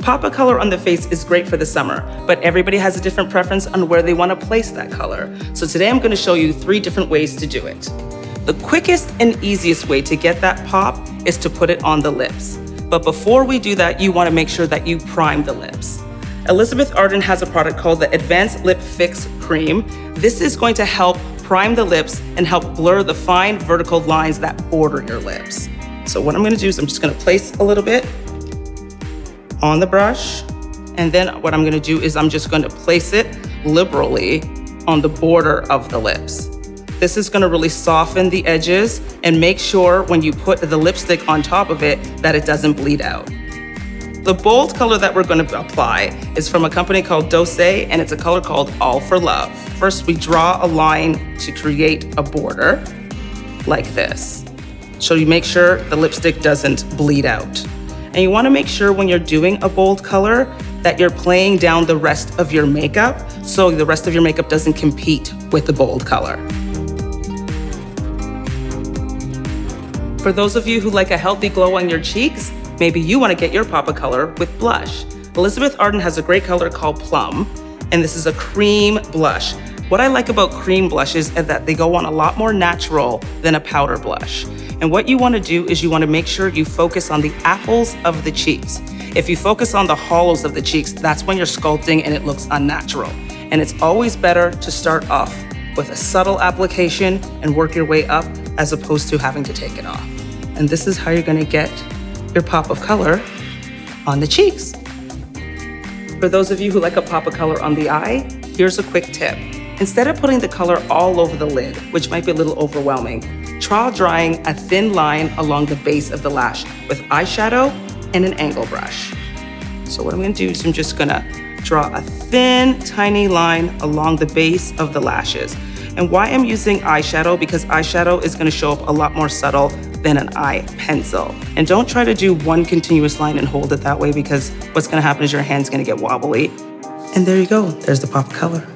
pop of color on the face is great for the summer, but everybody has a different preference on where they want to place that color. So today I'm going to show you 3 different ways to do it. The quickest and easiest way to get that pop is to put it on the lips. But before we do that, you want to make sure that you prime the lips. Elizabeth Arden has a product called the Advanced Lip Fix Cream. This is going to help prime the lips and help blur the fine vertical lines that border your lips. So what I'm going to do is I'm just going to place a little bit on the brush, and then what I'm going to do is I'm just going to place it liberally on the border of the lips. This is going to really soften the edges and make sure when you put the lipstick on top of it that it doesn't bleed out. The bold color that we're going to apply is from a company called Douce, and it's a color called All for Love. First, we draw a line to create a border like this. So you make sure the lipstick doesn't bleed out. And you want to make sure when you're doing a bold color that you're playing down the rest of your makeup so the rest of your makeup doesn't compete with the bold color. For those of you who like a healthy glow on your cheeks, maybe you want to get your pop of color with blush. Elizabeth Arden has a great color called Plum, and this is a cream blush. What I like about cream blushes is that they go on a lot more natural than a powder blush. And what you want to do is you want to make sure you focus on the apples of the cheeks. If you focus on the hollows of the cheeks, that's when you're sculpting and it looks unnatural. And it's always better to start off with a subtle application and work your way up as opposed to having to take it off. And this is how you're going to get your pop of color on the cheeks. For those of you who like a pop of color on the eye, here's a quick tip. Instead of putting the color all over the lid, which might be a little overwhelming, try drawing a thin line along the base of the lash with eyeshadow and an angle brush. So what I'm going to do is I'm just going to draw a thin, tiny line along the base of the lashes. And why I'm using eyeshadow, because eyeshadow is going to show up a lot more subtle than an eye pencil. And don't try to do one continuous line and hold it that way, because what's going to happen is your hand's going to get wobbly. And there you go. There's the pop of color.